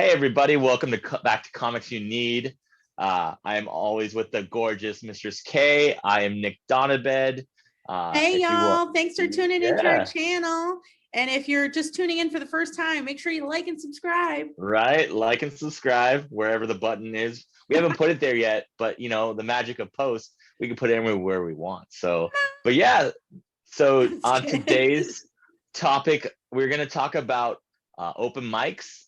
Hey everybody, welcome to back to Comics You Need. I am always with the gorgeous Mistress K. I am Nick Donabed. Hey If you want, y'all, thanks for tuning into our yeah, channel. And if you're just tuning in for the first time, make sure you like and subscribe. right, like and subscribe wherever the button is. We haven't put it there yet, but the magic of post, we can put it anywhere we want. So, but yeah, so Just on kidding. today's topic, we're going to talk about open mics,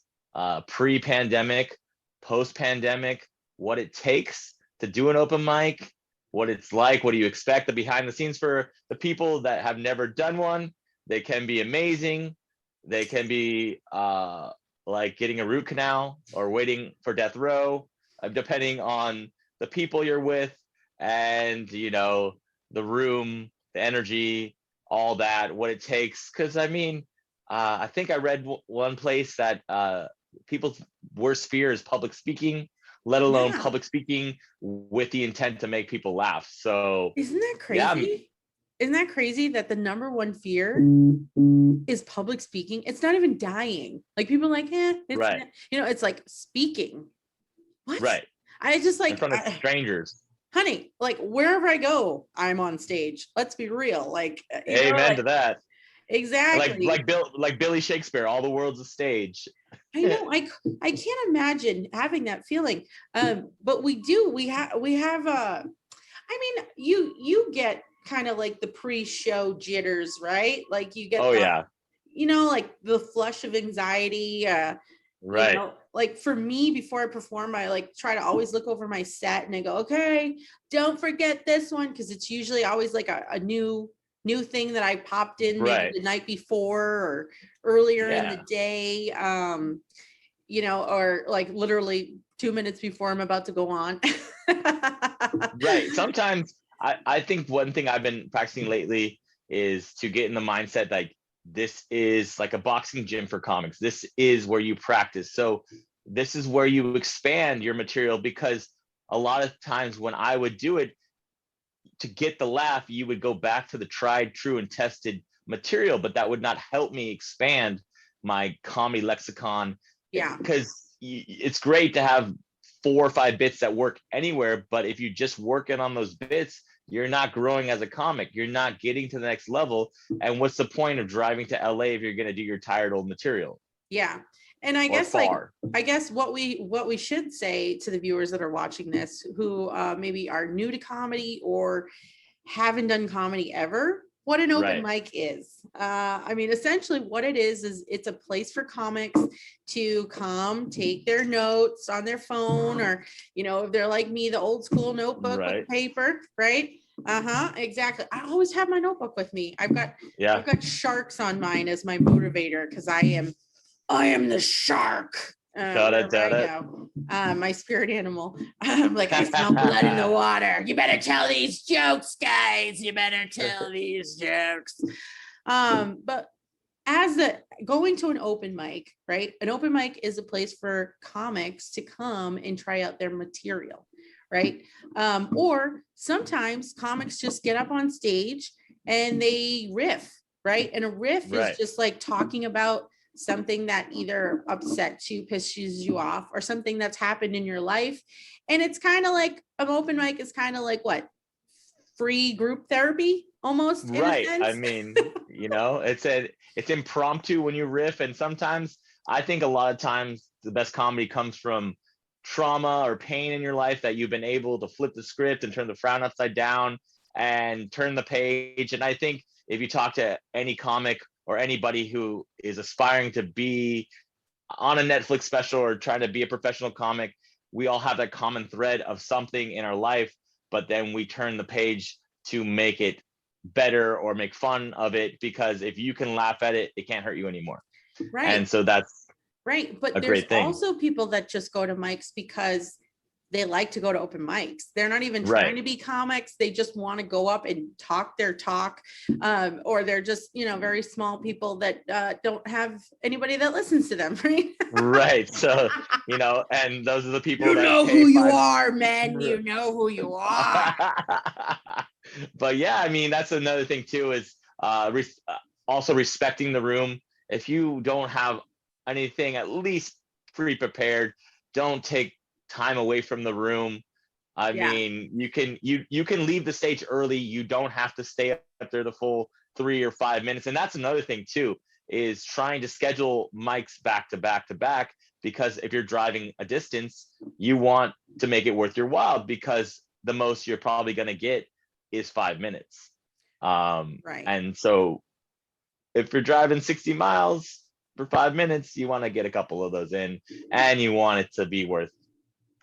pre-pandemic, post-pandemic, what it takes to do an open mic, what it's like, what do you expect, the behind the scenes for the people that have never done one. They can be amazing. They can be like getting a root canal or waiting for death row, depending on the people you're with and the room, the energy, all that, what it takes. Because I think I read one place that people's worst fear is public speaking, let alone Yeah. public speaking with the intent to make people laugh. So Isn't that yeah, crazy? Isn't that crazy that the number one fear is public speaking? It's not even dying. Like people are like, it's right, not, it's like speaking. What? right, I just in front of strangers. honey, like wherever I go, I'm on stage. Let's be real. Like, Amen to like that. exactly. Like Billy Shakespeare, all the world's a stage. I know. I can't imagine having that feeling. But we do. We have. I mean, you get kind of like the pre-show jitters, right? Like you get Oh the, yeah, like the flush of anxiety. right, Like for me, before I perform, I like try to always look over my set and I go, okay, don't forget this one, because it's usually always like a new thing that I popped in maybe right, the night before or earlier in the yeah, day. Or like literally 2 minutes before I'm about to go on. right. Sometimes I think one thing I've been practicing lately is to get in the mindset like this is like a boxing gym for comics. This is where you practice. So this is where you expand your material, because a lot of times when I would do it to get the laugh, you would go back to the tried, true, and tested material, but that would not help me expand my comedy lexicon, Yeah. because it's great to have 4 or 5 bits that work anywhere, but if you just working on those bits, you're not growing as a comic. You're not getting to the next level. And what's the point of driving to LA if you're going to do your tired old material? Yeah. And I Or guess like far. I guess what we should say to the viewers that are watching this who maybe are new to comedy or haven't done comedy ever, what an open Right. mic is. I mean, essentially what it is it's a place for comics to come take their notes on their phone, or if they're like me, the old school notebook with Right. paper, right? Exactly. I always have my notebook with me. I've Yeah. got sharks on mine as my motivator, because I am the shark. Got it. Wherever Got I it. go, my spirit animal. I'm like, I smell blood in the water. You better tell these jokes, guys. You better tell these jokes. But as a going to an open mic, right? An open mic is a place for comics to come and try out their material, right? Or sometimes comics just get up on stage and they riff, right? And a riff is Right. just like talking about something that either upsets you, pisses you off, or something that's happened in your life. And it's kind of like an open mic is kind of like what? Free group therapy almost, in a Right. I sense. mean, it's impromptu when you riff, and sometimes I think a lot of times the best comedy comes from trauma or pain in your life that you've been able to flip the script and turn the frown upside down and turn the page. And I think if you talk to any comic or anybody who is aspiring to be on a Netflix special or trying to be a professional comic, we all have that common thread of something in our life, but then we turn the page to make it better or make fun of it, because if you can laugh at it, it can't hurt you anymore. Right. And so that's Right. But a there's great thing. also people that just go to mics because they like to go to open mics. They're not even Right. trying to be comics. They just want to go up and talk their talk. Or they're just, very small people that don't have anybody that listens to them, right? Right. So, and those are the people You that know pay who you five. are, man. You know who you are. But yeah, I mean, that's another thing too, is also respecting the room. If you don't have anything at least pre-prepared. Don't take time away from the room. I Yeah. mean, you can leave the stage early. You don't have to stay up there the full 3 or 5 minutes. And that's another thing too, is trying to schedule mics back to back to back, because if you're driving a distance, you want to make it worth your while, because the most you're probably going to get is 5 minutes. Right. And so if you're driving 60 miles for 5 minutes, you want to get a couple of those in, and you want it to be worth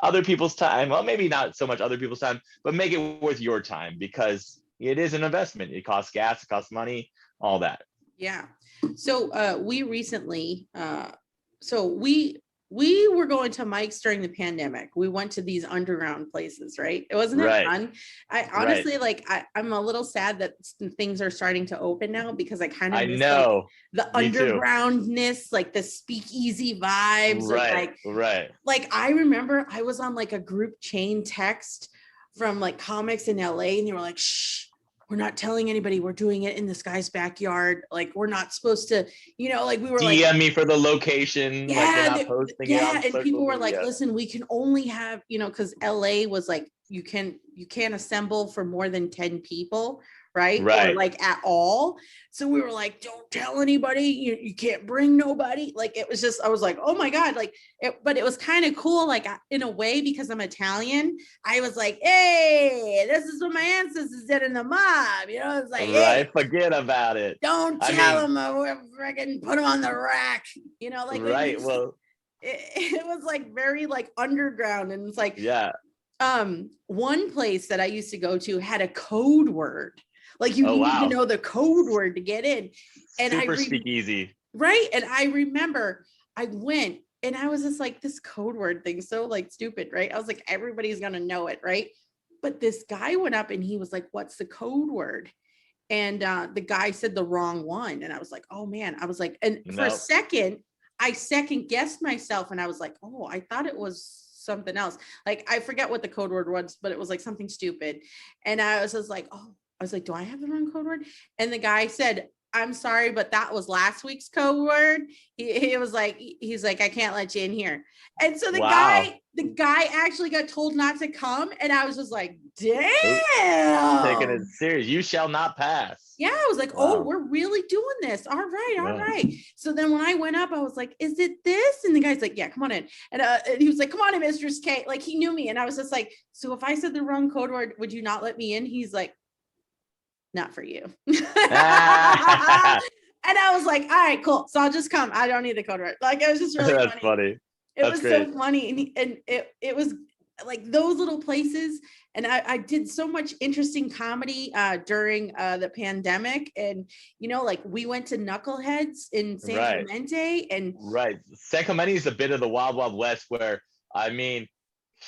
other people's time. Well, maybe not so much other people's time, but make it worth your time, because it is an investment. It costs gas, it costs money, all that. Yeah. So we recently, so we were going to Mike's during the pandemic. We went to these underground places, right? It wasn't it Right. fun? I honestly I'm a little sad that things are starting to open now, because I kind of I miss know. the Me too. undergroundness, like the speakeasy vibes. Right. Like I remember I was on like a group chain text from like comics in LA, and they were like, shh, we're not telling anybody, we're doing it in this guy's backyard. Like, we're not supposed to, like we were like, DM me for the location. Like, you're yeah, not posting it on and social people were media. like, listen, we can only have, because LA was like, you can't assemble for more than 10 people, right? Or like at all. So we were like, don't tell anybody, you can't bring nobody. Like, it was just, I was like, oh my God, like but it was kind of cool, like in a way, because I'm Italian. I was like, hey, this is what my ancestors did in the mob. It's like, hey, forget about it. don't tell them, we're freaking put them on the rack. Like right. Well, it was like very like underground, and it's like, yeah. One place that I used to go to had a code word. Like you need to know the code word to get in. And super speakeasy. Right. And I remember I went and I was just like, this code word thing, so like stupid, right? I was like, everybody's gonna know it, right? But this guy went up and he was like, what's the code word? And the guy said the wrong one. And I was like, oh man. I was like, and for a second, I second guessed myself, and I was like, oh, I thought it was something else. Like, I forget what the code word was, but it was like something stupid. And I was just like, oh, I was like, do I have the wrong code word? And the guy said, I'm sorry, but that was last week's code word. He was like, he's like, I can't let you in here. And so the guy actually got told not to come. And I was just like, damn. Taking it serious. You shall not pass. Yeah, I was like, oh, we're really doing this. All right. So then when I went up, I was like, is it this? And the guy's like, yeah, come on in. And he was like, come on in, Mistress Kate. Like, he knew me. And I was just like, so if I said the wrong code word, would you not let me in? He's like, not for you. And I was like, all right, cool. So I'll just come. I don't need the code word. Like, it was just really funny. It was great. So funny. And it was like those little places. And I did so much interesting comedy during the pandemic. And, like we went to Knuckleheads in San Clemente. And San Clemente is a bit of the wild, wild west, where, I mean,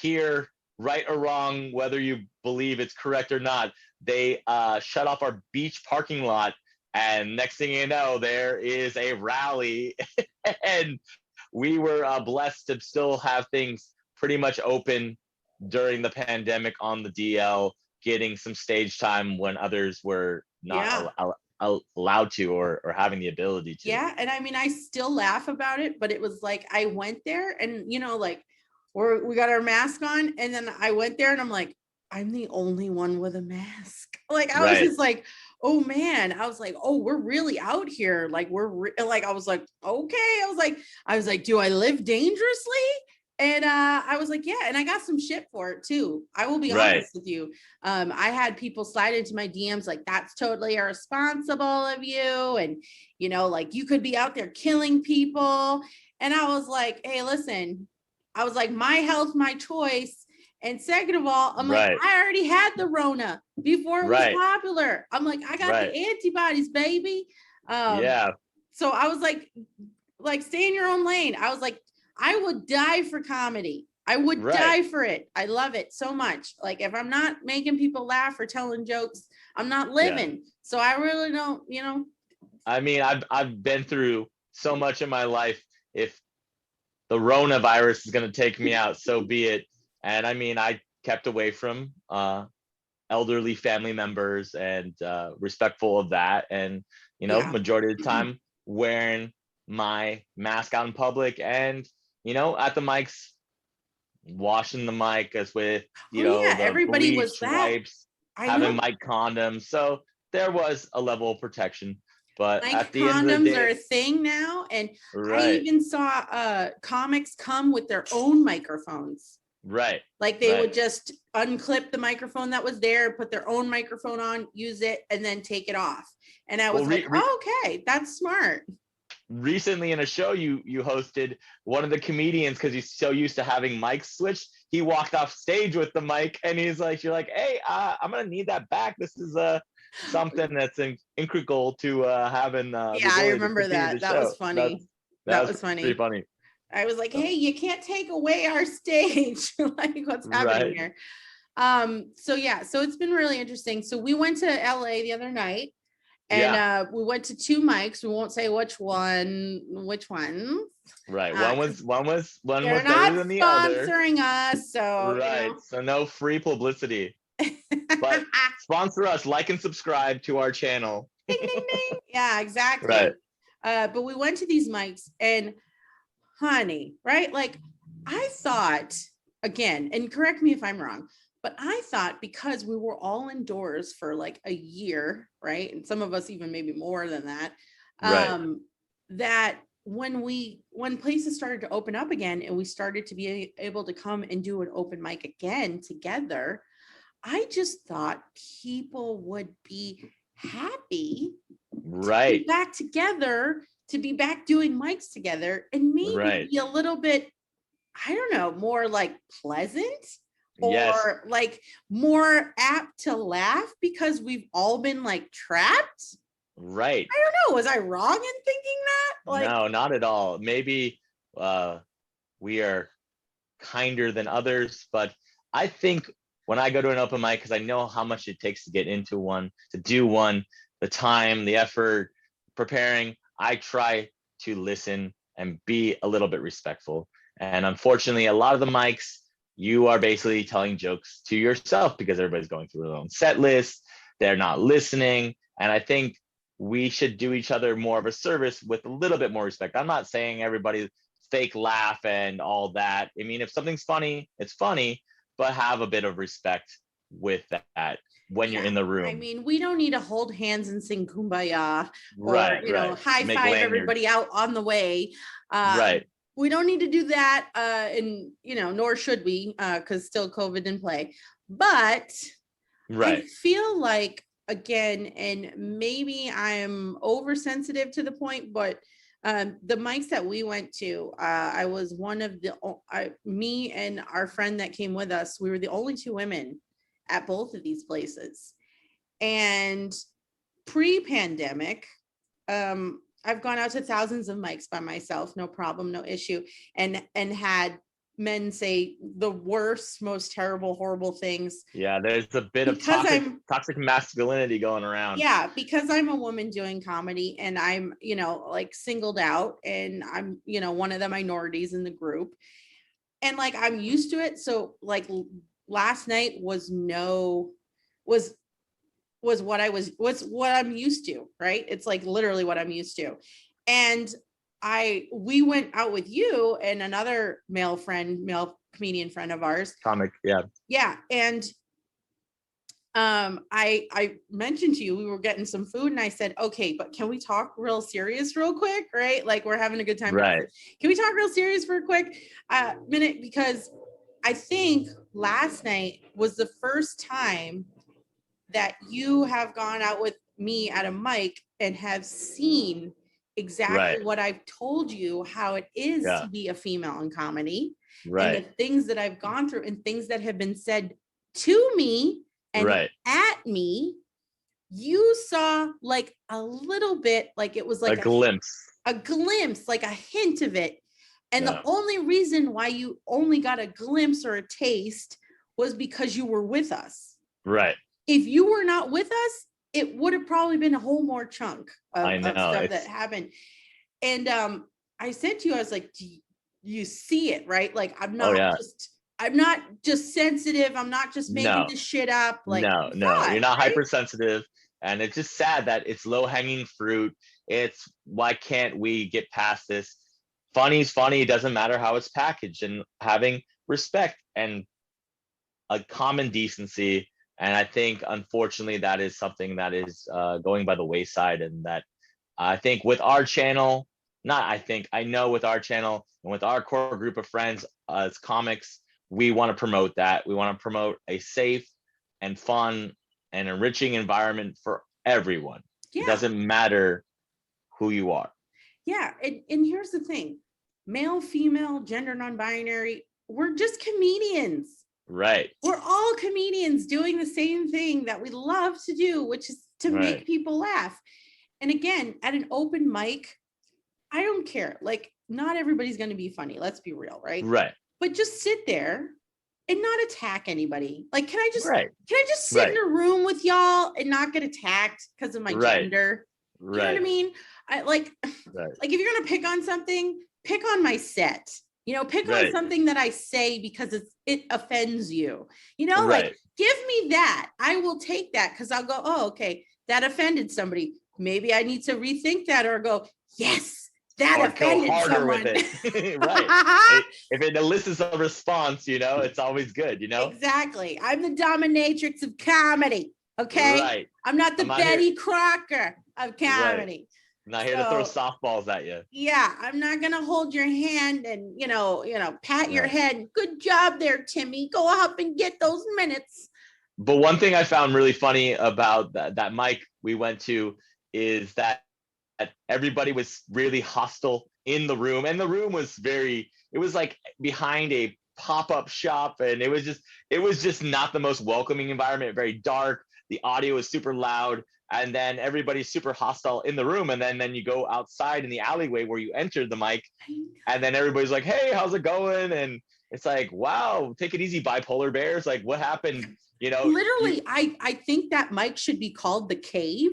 here, right or wrong, whether you believe it's correct or not, they shut off our beach parking lot. And next thing you know, there is a rally. And we were blessed to still have things pretty much open during the pandemic on the DL, getting some stage time when others were not allowed to or having the ability to. Yeah. And I mean, I still laugh about it, but it was like, I went there and, like, we got our mask on, and then I went there and I'm like, I'm the only one with a mask. Like, I was just like, oh man, I was like, oh, we're really out here. Like, I was like, okay. I was like, do I live dangerously? And I was like, yeah. And I got some shit for it too. I will be honest with you. I had people slide into my DMs like, that's totally irresponsible of you. And, like, you could be out there killing people. And I was like, hey, listen, I was like, my health, my choice. And second of all, I'm like, I already had the Rona before it was popular. I'm like, I got the antibodies, baby. So I was like, stay in your own lane. I was like, I would die for comedy. I would die for it. I love it so much. Like, if I'm not making people laugh or telling jokes, I'm not living. So I really don't, I mean, I've been through so much in my life. If the Ronavirus is going to take me out, so be it. And I mean, I kept away from elderly family members and respectful of that. And, majority of the time wearing my mask out in public. And, at the mics, washing the mic as with, Oh yeah, the everybody was bleach that. wipes, I having know. mic condoms. So there was a level of protection. But at Like the end of the condoms are a day, thing now. And I right, even saw comics come with their own microphones. right, Like they right. would just unclip the microphone that was there, put their own microphone on, use it, and then take it off. And I Well, was like, oh, okay, that's smart. recently in a show you hosted, one of the comedians, because he's so used to having mics switched, he walked off stage with the mic, and he's like, you're like, hey, I'm gonna need that back. This is something that's integral to having the Yeah, I ability to remember continue the that. That was show. funny. That That was was pretty funny. funny. I was like, hey, you can't take away our stage. Like, what's happening Right. here? So yeah, so it's been really interesting. So we went to LA the other night, and Yeah. we went to two mics. We won't say which ones. Right. Uh, One they're was better not than the other. sponsoring us, so Right. So no free publicity. But sponsor us, like and subscribe to our channel. Ding, ding, ding. Yeah, Right. exactly. But we went to these mics, and honey, right? Like I thought, again, and correct me if I'm wrong, but I thought because we were all indoors for like a year, right? And some of us even maybe more than that, Right. that when places started to open up again and we started to be able to come and do an open mic again together, I just thought people would be happy to be Right. back together, to be back doing mics together, and maybe Right. be a little bit, I don't know, more like pleasant Yes. or like more apt to laugh because we've all been like trapped. Right. I don't know. Was I wrong in thinking that? Like, No, not at all. Maybe we are kinder than others, but I think when I go to an open mic, because I know how much it takes to get into one, to do one, the time, the effort, preparing, I try to listen and be a little bit respectful. And unfortunately, a lot of the mics, you are basically telling jokes to yourself because everybody's going through their own set list. They're not listening. And I think we should do each other more of a service with a little bit more respect. I'm not saying everybody fake laugh and all that. I mean, if something's funny, it's funny, but have a bit of respect with that when you're yeah. in the I room. mean, we don't need to hold hands and sing kumbaya or, Right, right. high Make five lanyards. everybody out on the way. Right, We don't need to do that. And, nor should we, because still COVID in play. But I right, feel like, again, and maybe I'm oversensitive to the point, but the mics that we went to, I was one of me and our friend that came with us, we were the only two women at both of these places. And pre-pandemic, I've gone out to thousands of mics by myself, no problem, no issue, and had men say the worst, most terrible, horrible things yeah. There's a bit of because toxic masculinity going around. because I'm a woman doing comedy and I'm, like singled out and I'm, one of the minorities in the group. And like I'm used to it. So like last night was what I'm used to, right? It's like literally what I'm used to. And we went out with you and another male comedian friend of ours. Comic, yeah. Yeah. And I mentioned to you we were getting some food and I said, okay, but can we talk real serious real quick, right? Like we're having a good time. Right. Can we talk real serious for a quick minute? Because I think last night was the first time that you have gone out with me at a mic and have seen exactly Right. what I've told you how it is Yeah. to be a female in comedy, and the Right. things that I've gone through and things that have been said to me and Right. at me. You saw like a little bit, like it was like A glimpse. like a hint of it. And Yeah. the only reason why you only got a glimpse or a taste was because you were with us. Right. If you were not with us, it would have probably been a whole more chunk I know. of stuff that happened. And I said to you, I was like, do you see it, right? Like I'm not just sensitive. I'm not just making this shit up. Like No, you're not right? hypersensitive. And it's just sad that it's low hanging fruit. It's why can't we get past this? funny's funny. It doesn't matter how it's packaged, and having respect and a common decency. And I think, unfortunately, that is something that is going by the wayside. And that I think with our channel, not I think, I know with our channel and with our core group of friends as comics, we want to promote that. We want to promote a safe and fun and enriching environment for everyone. It Yeah. doesn't matter who you are. Yeah. And here's the thing, male, female, gender non-binary, we're just comedians. Right. We're all comedians doing the same thing that we love to do, which is to make people laugh. And again, at an open mic, I don't care. Like, not everybody's going to be funny. Let's be real, right? Right. But just sit there and not attack anybody. Like, can I just sit Right. in a room with y'all and not get attacked because of my gender? You know what I mean? I like if you're gonna pick on something, pick on my set. You know, pick on something that I say because it offends you. You know, like, give me that. I will take that because I'll go, oh, okay, that offended somebody. Maybe I need to rethink that, or go, yes, that or offended go harder someone. with it. If it elicits a response, you know, it's always good, you know? Exactly. I'm the dominatrix of comedy. Okay. Right. I'm not the Betty Crocker of comedy. I'm not here to throw softballs at you. Yeah, I'm not gonna hold your hand and pat your head. Good job there, Timmy. Go up and get those minutes. But one thing I found really funny about that mic we went to is that everybody was really hostile in the room, and the room was it was like behind a pop-up shop, and it was just not the most welcoming environment. Very dark. The audio is super loud. And then everybody's super hostile in the room. And then you go outside in the alleyway where you entered the mic. And then everybody's like, hey, how's it going? And it's like, wow, take it easy, bipolar bears. Like, what happened? You know, literally, I think that mic should be called the cave,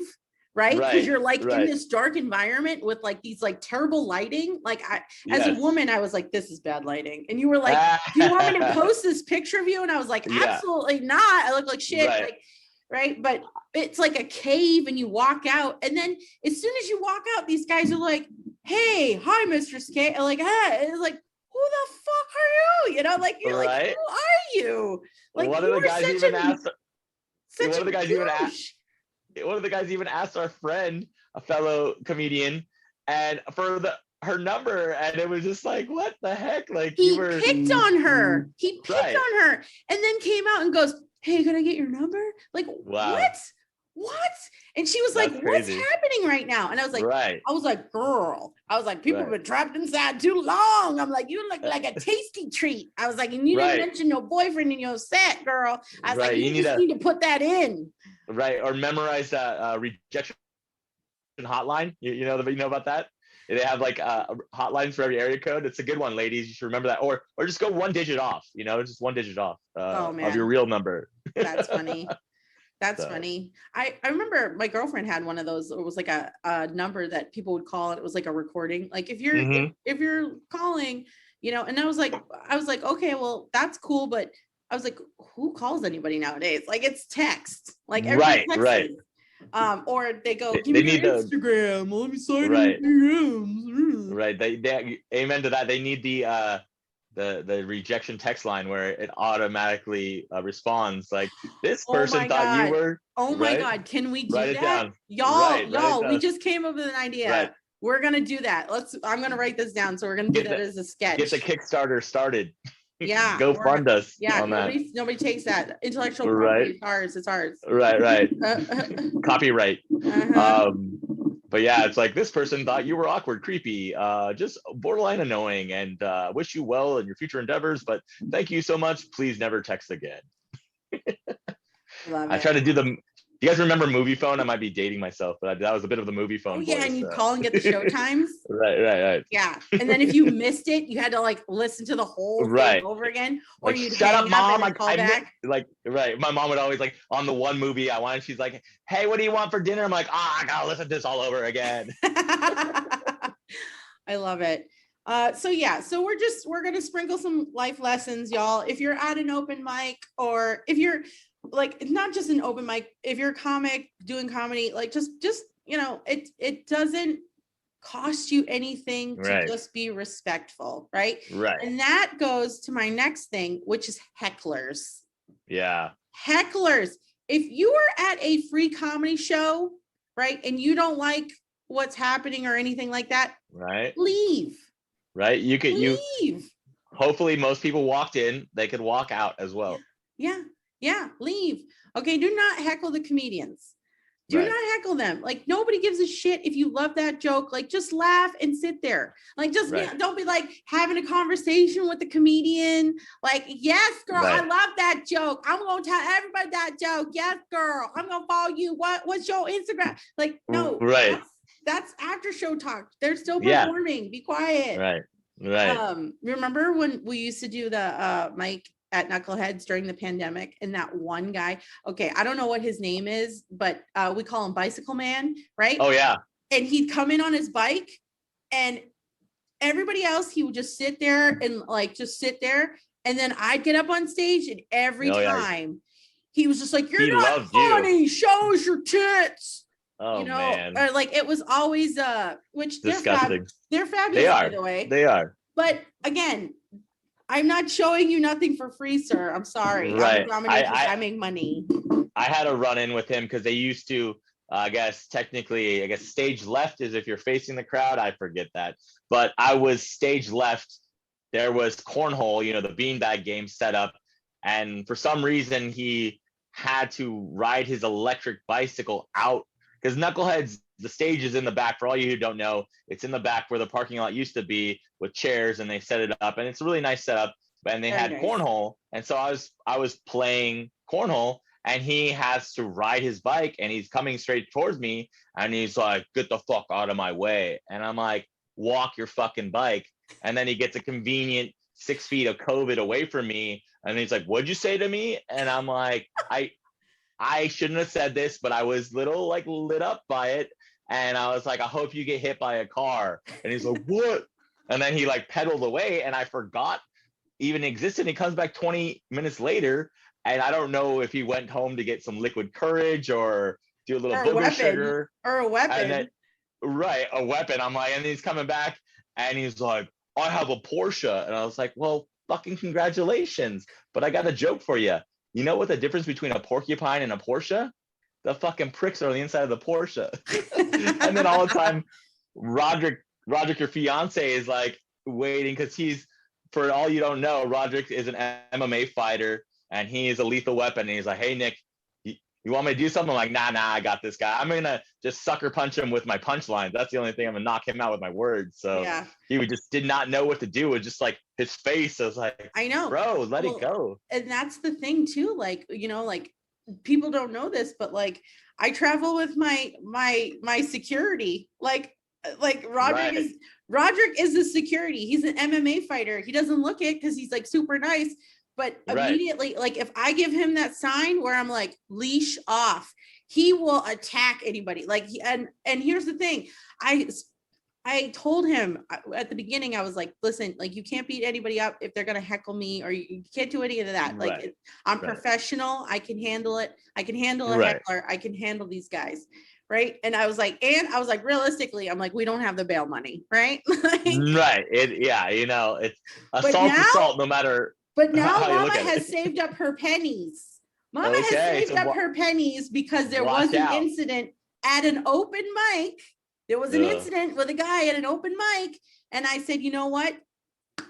right? Because you're like in this dark environment with like these like terrible lighting. Like as a woman, I was like, this is bad lighting. And you were like, do you want me to post this picture of you? And I was like, absolutely not. I look like shit. Like, right. But it's like a cave, and you walk out, and then as soon as you walk out, these guys are like, hey, hi, Mistress K. And like, hey, and it's like, who the fuck are you? You know, like, you're like, who are you? Like, one of the guys even asked our friend, a fellow comedian, and for her number, and it was just like, what the heck? Like, he picked on her. He picked on her, and then came out and goes, hey, can I get your number? Like, what? And she was like, what's happening right now? And I was like, girl, people have been trapped inside too long. I'm like, you look like a tasty treat. I was like, and you didn't mention your boyfriend in your set, girl. I was like, you just need to put that in. Right. Or memorize that rejection hotline. You know about that? They have like hotlines for every area code. It's a good one, ladies. You should remember that. Or just go one digit off, just one digit off of your real number. That's funny. That's funny. I remember my girlfriend had one of those. It was like a number that people would call, and it was like a recording. Like, if you're if you're calling, and I was like, okay, well, that's cool. But I was like, who calls anybody nowadays? Like, it's text. Like, everybody texts. Or they go, give me your Instagram. Let me sign DMs. Right. They amen to that. They need the rejection text line where it automatically responds like, this person thought you were. Oh my God. Can we do that? Down. Y'all, we just came up with an idea. We're going to do that. I'm going to write this down. So we're going to do that as a sketch. Get the Kickstarter started. Yeah. Go fund us. Yeah. Nobody takes that. Intellectual property. It's ours. Right. Copyright. But yeah, it's like, this person thought you were awkward, creepy, just borderline annoying, and wish you well in your future endeavors. But thank you so much. Please never text again. I try to do the. Do you guys remember Movie Phone? I might be dating myself, but that was a bit of the Movie Phone. Oh yeah, voice, and you'd call and get the show times. Right. Yeah, and then if you missed it, you had to like listen to the whole thing over again, or like, you'd shut up, mom. And call back. My mom would always like on the one movie I wanted. She's like, "Hey, what do you want for dinner?" I'm like, I gotta listen to this all over again. I love it. So we're gonna sprinkle some life lessons, y'all. If you're at an open mic, or if you're like, not just an open mic, if you're a comic doing comedy, like just it doesn't cost you anything to Right. just be respectful, right? Right. And that goes to my next thing, which is hecklers. Yeah. Hecklers. If you are at a free comedy show, right, and you don't like what's happening or anything like that, Right. leave. Right. Leave. Hopefully most people walked in, they could walk out as well. Yeah, leave. Okay, do not heckle the comedians. Do Right. not heckle them. Like, nobody gives a shit if you love that joke. Like, just laugh and sit there. Like, just Right. don't be like having a conversation with the comedian. Like, yes, girl, I Right. love that joke. I'm gonna tell everybody that joke. Yes, girl, I'm gonna follow you. What's your Instagram? Like, no, Right. that's after show talk. They're still Yeah. performing. Be quiet. Right. Right. Remember when we used to do the mic at Knuckleheads during the pandemic, and that one guy, okay, I don't know what his name is, but we call him Bicycle Man, right? Oh yeah. And he'd come in on his bike, and everybody else, he would just sit there and like just sit there, and then I'd get up on stage, and every time he was just like, "You're He not loved you. funny. Show us your tits." Oh man. Or like it was always which Disgusting. they're fabulous, They are. by the way. They are. But again, I'm not showing you nothing for free, sir. I'm sorry. Right. I'm a dominatrix. I make money. I had a run-in with him because they used to, I guess stage left is if you're facing the crowd. I forget that. But I was stage left. There was cornhole, the beanbag game set up. And for some reason, he had to ride his electric bicycle out because Knuckleheads, the stage is in the back. For all you who don't know, it's in the back where the parking lot used to be with chairs, and they set it up, and it's a really nice setup. And they had cornhole, and so I was playing cornhole, and he has to ride his bike, and he's coming straight towards me, and he's like, "Get the fuck out of my way!" And I'm like, "Walk your fucking bike." And then he gets a convenient 6 feet of COVID away from me, and he's like, "What'd you say to me?" And I'm like, I shouldn't have said this, but I was lit up by it. And I was like, "I hope you get hit by a car." And he's like, "What?" And then he pedaled away, and I forgot even existed. He comes back 20 minutes later, and I don't know if he went home to get some liquid courage or do a little booger sugar. Or a weapon. And then, right, a weapon. I'm like, and he's coming back, and he's like, "I have a Porsche." And I was like, "Well, fucking congratulations. But I got a joke for you. You know what the difference between a porcupine and a Porsche? The fucking pricks are on the inside of the Porsche." And then all the time, Roderick, your fiance, is like waiting because he's, for all you don't know, Roderick is an MMA fighter, and he is a lethal weapon. And he's like, "Hey, Nick, you want me to do something?" I'm like, nah, I got this guy. I'm going to just sucker punch him with my punchlines. That's the only thing. I'm going to knock him out with my words. So he just did not know what to do. It was just like his face. I was like, I know, bro, let it go. And that's the thing too. Like, people don't know this, but I travel with my security. Like Roderick is the security. He's an MMA fighter. He doesn't look it because he's super nice. But immediately, if I give him that sign where I'm like, leash off, he will attack anybody. And here's the thing. I told him at the beginning, I was like, "Listen, you can't beat anybody up if they're going to heckle me, or you can't do any of that. I'm professional. I can handle it. I can handle a heckler. I can handle these guys." Right. And I was like, realistically, I'm like, we don't have the bail money. Right. Right. It's assault no matter. But now Mama has saved up her pennies. Mama has saved up her pennies because there was an incident at an open mic. There was an incident with a guy at an open mic. And I said, "You know what?"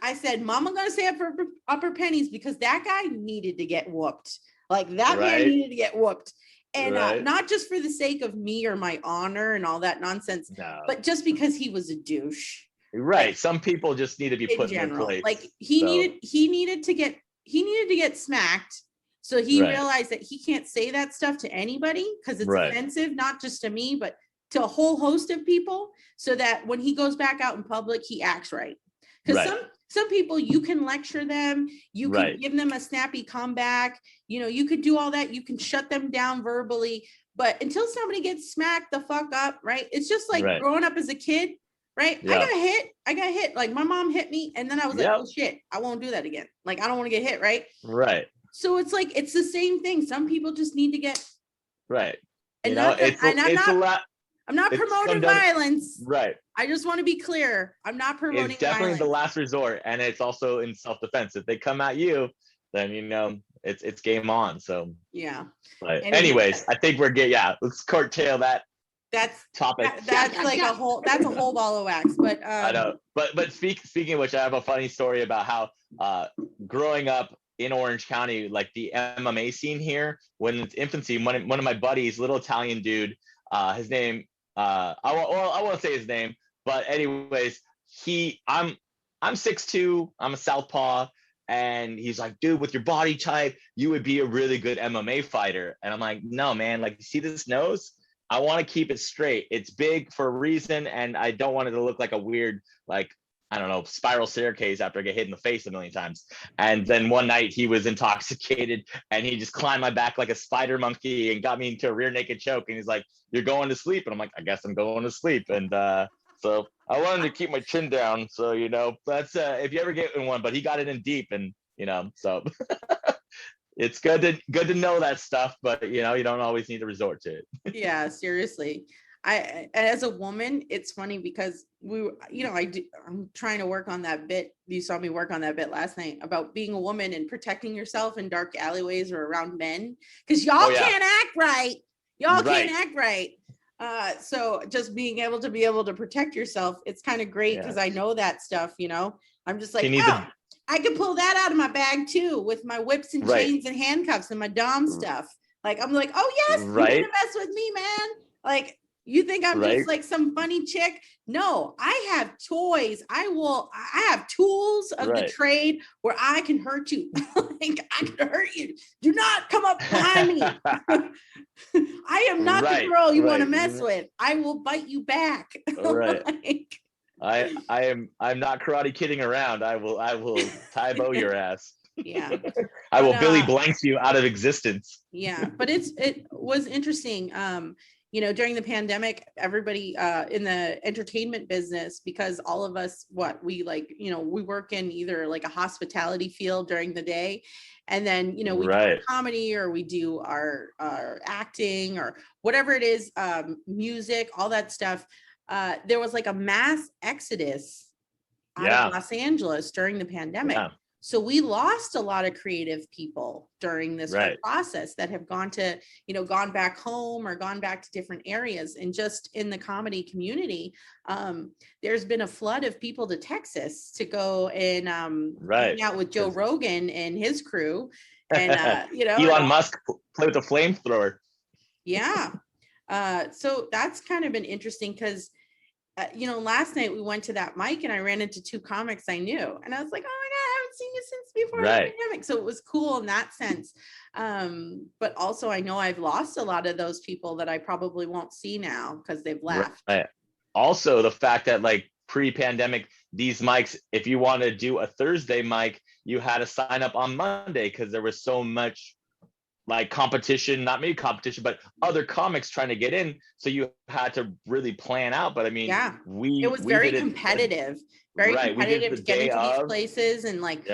I said, "Mama going to save up her pennies because that guy needed to get whooped. Man needed to get whooped. And not just for the sake of me or my honor and all that nonsense, but just because he was a douche." Right. Some people just need to be put in their place. He needed to get smacked. So he realized that he can't say that stuff to anybody because it's offensive, not just to me, but to a whole host of people, so that when he goes back out in public, he acts right. Because some people, you can lecture them, you can give them a snappy comeback, you could do all that, you can shut them down verbally, but until somebody gets smacked the fuck up, right? It's just like growing up as a kid, right? Yeah. I got hit. Like my mom hit me, and then I was like, "Oh shit, I won't do that again." I don't want to get hit, right? Right. So it's it's the same thing. Some people just need to get right. And it's a lot. I'm not promoting violence. Right. I just want to be clear. I'm not promoting It's definitely violence. the last resort, and it's also in self-defense. If they come at you, then it's game on. So yeah. but anyways, I think we're good. Yeah, let's curtail that topic. That's like a whole ball of wax. But I know. But speaking of which, I have a funny story about how growing up in Orange County, like the MMA scene here, when it's infancy, one of my buddies, little Italian dude, his name, I won't say his name, but anyways, I'm 6'2", I'm a southpaw, and he's like, dude, with your body type, you would be a really good MMA fighter. And I'm like, no, man, like, you see this nose? I want to keep it straight. It's big for a reason, and I don't want it to look like a weird, like, I don't know, spiral staircase after I get hit in the face a million times. And then one night he was intoxicated and he just climbed my back like a spider monkey and got me into a rear naked choke. And he's like, "You're going to sleep." And I'm like, "I guess I'm going to sleep." And so I wanted to keep my chin down. So, that's if you ever get in one, but he got it in deep, and so it's good to know that stuff, but you don't always need to resort to it. Yeah, seriously. As a woman, it's funny because I'm trying to work on that bit. You saw me work on that bit last night about being a woman and protecting yourself in dark alleyways or around men, because y'all can't act right. Y'all can't act right. So just being able to protect yourself, it's kind of great because I know that stuff, I'm just like, I could pull that out of my bag too with my whips and chains and handcuffs and my dom stuff. Like, I'm like, oh yes, you're gonna mess with me, man. Like, you think I'm just like some funny chick? No, I have toys. I have tools of the trade where I can hurt you. Like, I can hurt you. Do not come up behind me. I am not the girl you want to mess with. I will bite you back. Like, I'm not karate kidding around. I will Tybo your ass. Yeah. I will Billy Blanks you out of existence. Yeah, but it was interesting. During the pandemic, everybody in the entertainment business, because all of us, we work in either like a hospitality field during the day, and then we do comedy, or we do our acting, or whatever it is, music, all that stuff. There was like a mass exodus out of Los Angeles during the pandemic. Yeah. So we lost a lot of creative people during this whole process that have gone back home or gone back to different areas. And just in the comedy community, there's been a flood of people to Texas to go and hang out with Joe Rogan and his crew. And Elon Musk play with a flamethrower. Yeah. So that's kind of been interesting because last night we went to that mic and I ran into two comics I knew, and I was like, oh my God, I haven't seen you since before the pandemic. So it was cool in that sense. But also I know I've lost a lot of those people that I probably won't see now because they've left. Right. Also, the fact that like pre-pandemic, these mics, if you want to do a Thursday mic, you had to sign up on Monday because there was so much like competition, not maybe competition, but other comics trying to get in. So you had to really plan out. But I mean, it was very competitive, to get into these places. And like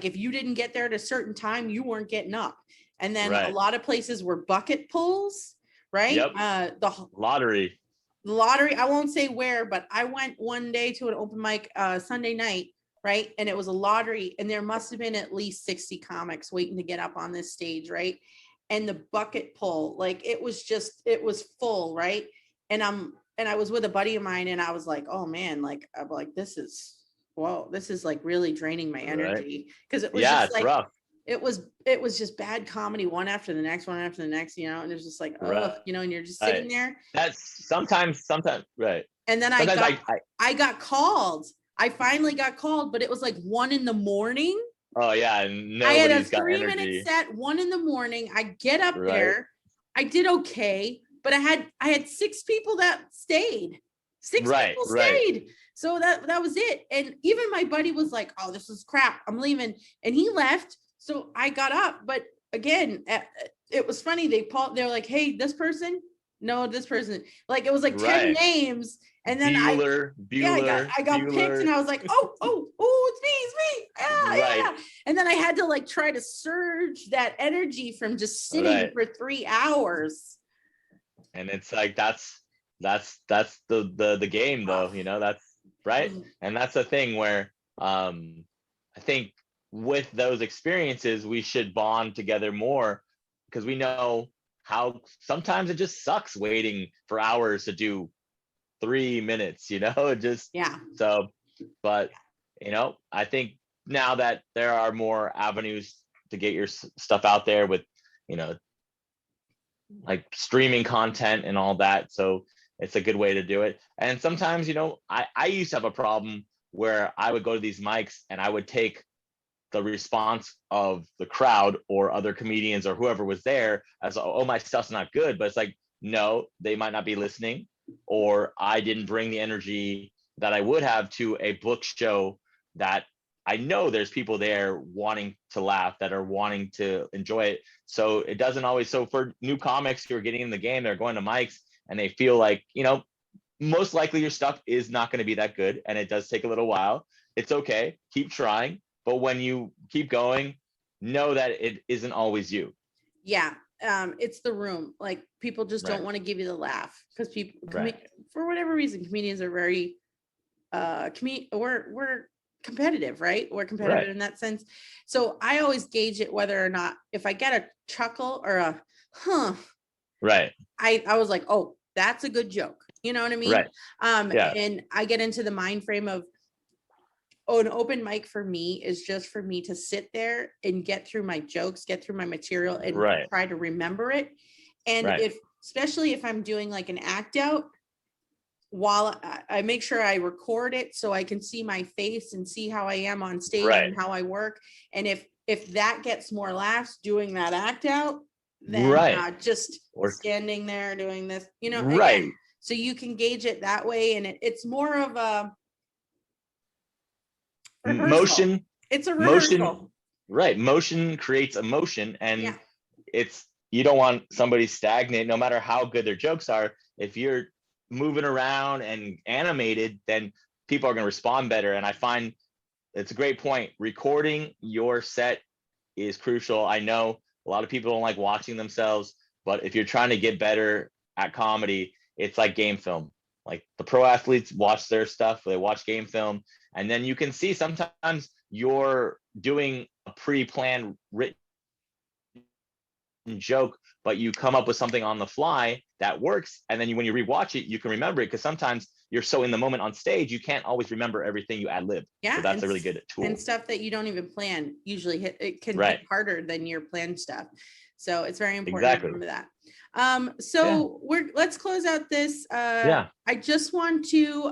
if you didn't get there at a certain time, you weren't getting up. And then a lot of places were bucket pulls, right? Yep. The lottery, I won't say where, but I went one day to an open mic Sunday night. Right. And it was a lottery, and there must have been at least 60 comics waiting to get up on this stage. Right. And the bucket pull, like it was full. Right. And I was with a buddy of mine, and I was like, oh man, like, I'm like, this is like really draining my energy. Cause it was just like, rough. It was just bad comedy, one after the next, and it was just like, and you're just sitting there. That's sometimes. Right. And then I got called. I finally got called, but it was like 1 a.m. Oh yeah, I had a 3-minute set, 1 a.m. I get up there, I did okay, but I had 6 people that stayed. 6 people stayed. So that was it. And even my buddy was like, "Oh, this is crap. I'm leaving," and he left. So I got up, but again, it was funny. They're like, "Hey, this person." No, this person. Like it was like 10 names. And then I got picked, and I was like, oh, it's me. Yeah. And then I had to like try to surge that energy from just sitting for 3 hours. And it's like, that's that's the game though, you know, that's right. Mhm. And that's the thing where I think with those experiences we should bond together more, because we know how sometimes it just sucks waiting for hours to do 3 minutes, you know, it just Yeah. so. But you know, I think now that there are more avenues to get your stuff out there with, you know, like streaming content and all that. So it's a good way to do it. And sometimes, you know, I used to have a problem where I would go to these mics and I would take the response of the crowd or other comedians or whoever was there as, oh, my stuff's not good. But it's like, no, they might not be listening, or I didn't bring the energy that I would have to a book show that I know there's people there wanting to laugh, that are wanting to enjoy it. So it doesn't always. So for new comics who are getting in the game, they're going to mics and they feel like, you know, most likely your stuff is not going to be that good and it does take a little while. It's okay. Keep trying. But when you keep going, know that it isn't always you. Yeah. It's the room. Like people just don't Right. want to give you the laugh because people, Right. for whatever reason, comedians are very, we're competitive, right? We're competitive Right. in that sense. So I always gauge it whether or not, if I get a chuckle or a, Right. I was like, oh, that's a good joke. You know what I mean? Right. Yeah. And I get into the mind frame of, oh, an open mic for me is just for me to sit there and get through my jokes, get through my material, and Right. try to remember it. And Right. especially if I'm doing like an act out, while I make sure I record it so I can see my face and see how I am on stage Right. and how I work. And if that gets more laughs doing that act out, then Right. just Or standing there doing this, you know, again, right. so you can gauge it that way. And it's more of a rehearsal. Motion. It's a Motion. rehearsal. Right. Motion creates emotion, and Yeah. it's, you don't want somebody stagnant, no matter how good their jokes are. If you're moving around and animated, then people are going to respond better. And I find it's a great point. Recording your set is crucial. I know a lot of people don't like watching themselves, but if you're trying to get better at comedy, it's like game film. Like the pro athletes watch their stuff, they watch game film, and then you can see sometimes you're doing a pre-planned written joke, but you come up with something on the fly that works, and then when you rewatch it, you can remember it, because sometimes you're so in the moment on stage, you can't always remember everything you ad lib. Yeah, so that's a really good tool. And stuff that you don't even plan usually can Right. hit harder than your planned stuff. So it's very important Exactly. to remember that. So let's close out this. Yeah. I just want to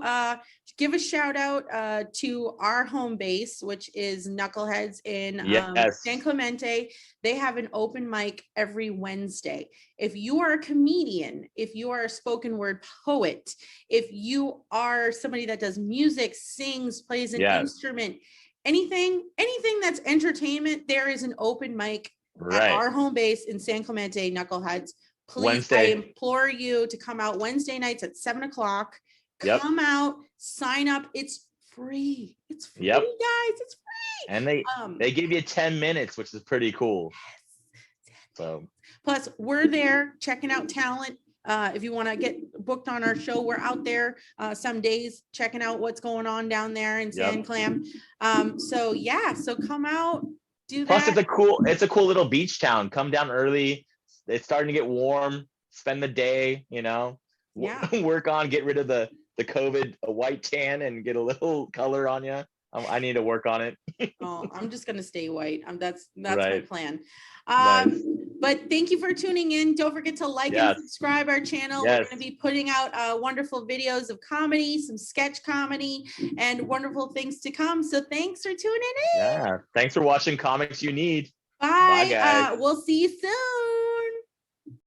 give a shout out to our home base, which is Knuckleheads in Yes. San Clemente. They have an open mic every Wednesday. If you are a comedian, if you are a spoken word poet, if you are somebody that does music, sings, plays an instrument, anything that's entertainment, there is an open mic at our home base in San Clemente, Knuckleheads. Please, Wednesday. I implore you to come out Wednesday nights at 7:00. Come out, sign up. It's free. It's free, guys. It's free. And they give you 10 minutes, which is pretty cool. Yes. So plus, we're there checking out talent. If you want to get booked on our show, we're out there some days checking out what's going on down there in San Clam. So come out, do plus that. It's a cool little beach town. Come down early. It's starting to get warm. Spend the day, you know, work on, get rid of the COVID white tan and get a little color on you. I need to work on it. Oh, I'm just going to stay white. That's my plan. Nice. But thank you for tuning in. Don't forget to like and subscribe our channel. We're going to be putting out wonderful videos of comedy, some sketch comedy, and wonderful things to come. So thanks for tuning in. Yeah. Thanks for watching Comics You Need. Bye. Bye, guys. We'll see you soon.